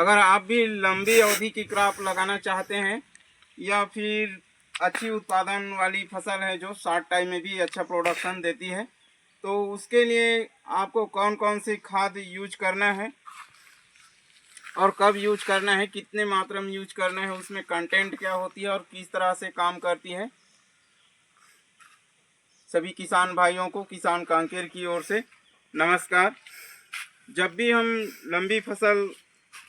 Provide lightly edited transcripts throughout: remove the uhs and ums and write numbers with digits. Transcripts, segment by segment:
अगर आप भी लंबी अवधि की क्रॉप लगाना चाहते हैं या फिर अच्छी उत्पादन वाली फसल है जो शॉर्ट टाइम में भी अच्छा प्रोडक्शन देती है, तो उसके लिए आपको कौन कौन सी खाद यूज करना है और कब यूज करना है, कितने मात्रा में यूज करना है, उसमें कंटेंट क्या होती है और किस तरह से काम करती है, सभी किसान भाइयों को किसान कांकेर की ओर से नमस्कार। जब भी हम लंबी फसल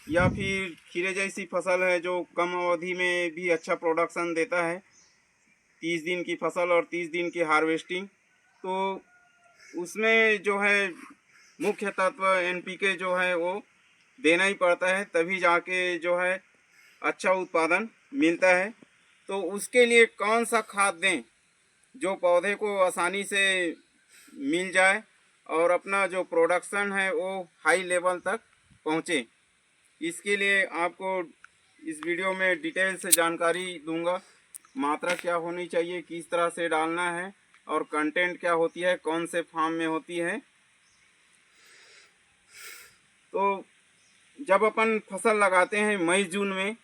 या फिर खीरे जैसी फसल है जो कम अवधि में भी अच्छा प्रोडक्शन देता है, 30 दिन की फसल और 30 दिन की हार्वेस्टिंग, तो उसमें जो है मुख्य तत्व एनपीके जो है वो देना ही पड़ता है, तभी जाके जो है अच्छा उत्पादन मिलता है। तो उसके लिए कौन सा खाद दें जो पौधे को आसानी से मिल जाए और अपना जो प्रोडक्शन है वो हाई लेवल तक पहुँचे, इसके लिए आपको इस वीडियो में डिटेल से जानकारी दूंगा। मात्रा क्या होनी चाहिए, किस तरह से डालना है और कंटेंट क्या होती है, कौन से फार्म में होती है। तो जब अपन फसल लगाते हैं मई जून में,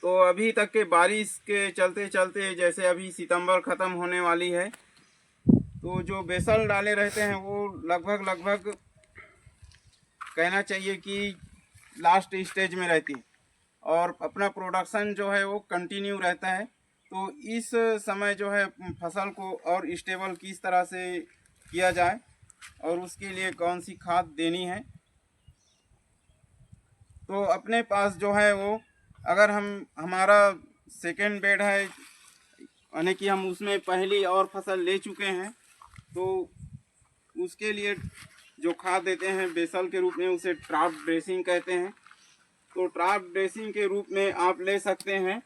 तो अभी तक के बारिश के चलते चलते जैसे अभी सितंबर ख़त्म होने वाली है, तो जो बेसल डाले रहते हैं वो लगभग कहना चाहिए कि लास्ट स्टेज में रहती है और अपना प्रोडक्शन जो है वो कंटिन्यू रहता है। तो इस समय जो है फसल को और स्टेबल किस तरह से किया जाए और उसके लिए कौन सी खाद देनी है, तो अपने पास जो है वो अगर हमारा सेकेंड बेड है यानी कि हम उसमें पहली और फसल ले चुके हैं, तो उसके लिए जो खाद देते हैं बेसल के रूप में उसे ट्राप ड्रेसिंग कहते हैं। तो ट्राप ड्रेसिंग के रूप में आप ले सकते हैं,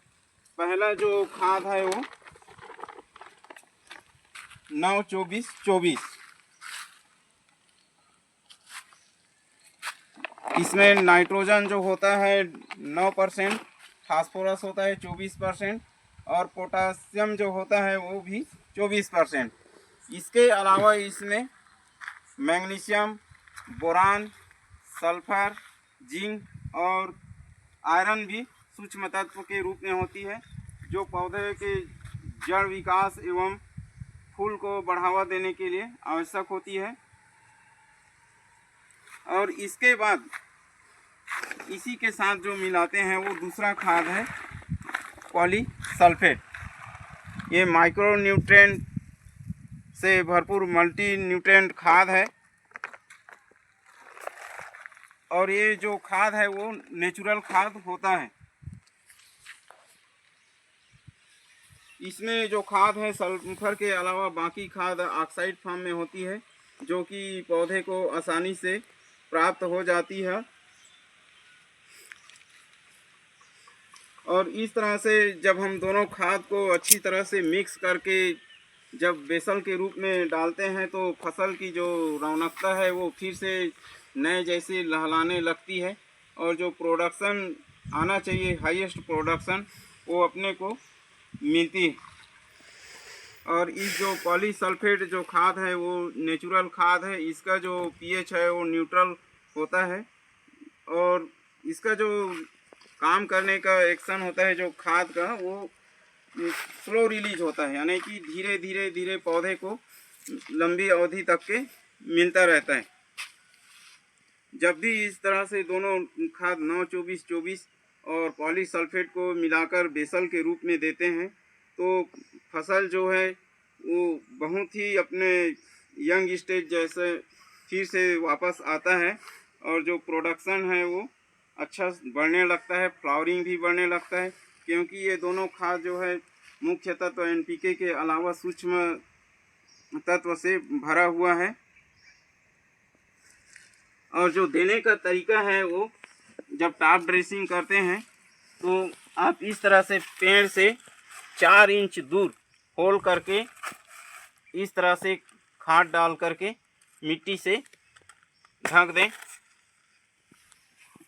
पहला जो खाद है वो 9-24-24, इसमें नाइट्रोजन जो होता है 9%, फास्फोरस होता है 24% और पोटासियम जो होता है वो भी 24%। इसके अलावा इसमें मैग्नीशियम, बोरान, सल्फर, जिंक और आयरन भी सूक्ष्म तत्व के रूप में होती है, जो पौधे के जड़ विकास एवं फूल को बढ़ावा देने के लिए आवश्यक होती है। और इसके बाद इसी के साथ जो मिलाते हैं वो दूसरा खाद है पॉलीसल्फेट। ये माइक्रो न्यूट्रिएंट से भरपूर मल्टी न्यूट्रिएंट खाद है और ये जो खाद है वो नेचुरल खाद होता है। इसमें जो खाद है सल्फर के अलावा बाकी खाद ऑक्साइड फॉर्म में होती है, जो कि पौधे को आसानी से प्राप्त हो जाती है। और इस तरह से जब हम दोनों खाद को अच्छी तरह से मिक्स करके जब बेसल के रूप में डालते हैं, तो फसल की जो रौनकता है वो फिर से नए जैसे लहलाने लगती है और जो प्रोडक्शन आना चाहिए हाईएस्ट प्रोडक्शन वो अपने को मिलती है। और इस जो पॉलीसल्फेट जो खाद है वो नेचुरल खाद है, इसका जो पीएच है वो न्यूट्रल होता है और इसका जो काम करने का एक्शन होता है जो खाद का वो स्लो रिलीज होता है, यानी कि धीरे धीरे धीरे पौधे को लंबी अवधि तक के मिलता रहता है। जब भी इस तरह से दोनों खाद 9-24-24 और पॉलीसल्फेट को मिलाकर बेसल के रूप में देते हैं, तो फसल जो है वो बहुत ही अपने यंग स्टेज जैसे फिर से वापस आता है और जो प्रोडक्शन है वो अच्छा बढ़ने लगता है, फ्लावरिंग भी बढ़ने लगता है, क्योंकि ये दोनों खाद जो है मुख्य तत्व एनपीके के अलावा सूक्ष्म तत्व से भरा हुआ है। और जो देने का तरीका है वो जब टॉप ड्रेसिंग करते हैं तो आप इस तरह से पेड़ से 4 इंच दूर होल करके इस तरह से खाद डाल करके मिट्टी से ढक दें,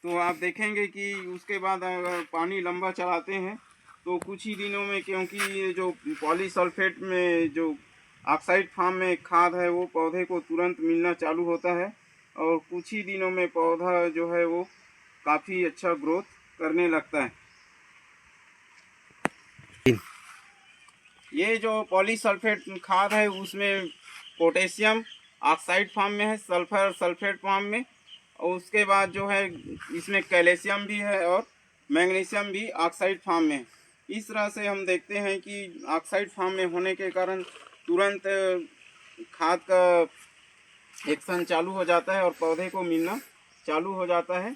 तो आप देखेंगे कि उसके बाद अगर पानी लंबा चलाते हैं तो कुछ ही दिनों में, क्योंकि ये जो पॉलीसल्फेट में जो ऑक्साइड फॉर्म में खाद है वो पौधे को तुरंत मिलना चालू होता है और कुछ ही दिनों में पौधा जो है वो काफ़ी अच्छा ग्रोथ करने लगता है। ये जो पॉलीसल्फेट खाद है उसमें पोटेशियम ऑक्साइड फॉर्म में है, सल्फर सल्फेट फॉर्म में, और उसके बाद जो है इसमें कैल्शियम भी है और मैग्नीशियम भी ऑक्साइड फॉर्म में है। इस तरह से हम देखते हैं कि ऑक्साइड फॉर्म में होने के कारण तुरंत खाद का एक्शन चालू हो जाता है और पौधे को मिलना चालू हो जाता है।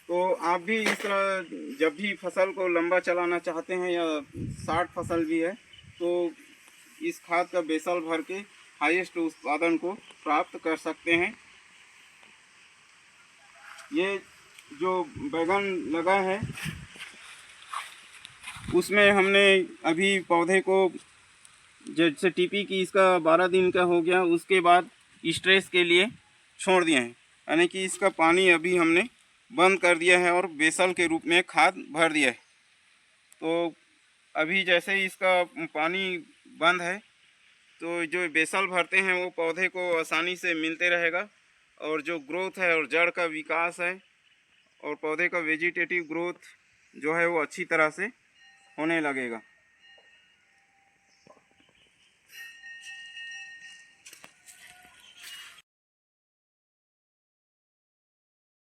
तो आप भी इस तरह जब भी फसल को लंबा चलाना चाहते हैं या 60 फसल भी है तो इस खाद का बेसल भर के हाईएस्ट उत्पादन को प्राप्त कर सकते हैं। ये जो बैगन लगा है उसमें हमने अभी पौधे को जैसे टीपी की इसका 12 दिन का हो गया, उसके बाद स्ट्रेस के लिए छोड़ दिए हैं, यानी कि इसका पानी अभी हमने बंद कर दिया है और बेसल के रूप में खाद भर दिया है। तो अभी जैसे ही इसका पानी बंद है तो जो बेसल भरते हैं वो पौधे को आसानी से मिलते रहेगा और जो ग्रोथ है और जड़ का विकास है और पौधे का वेजिटेटिव ग्रोथ जो है वो अच्छी तरह से होने लगेगा।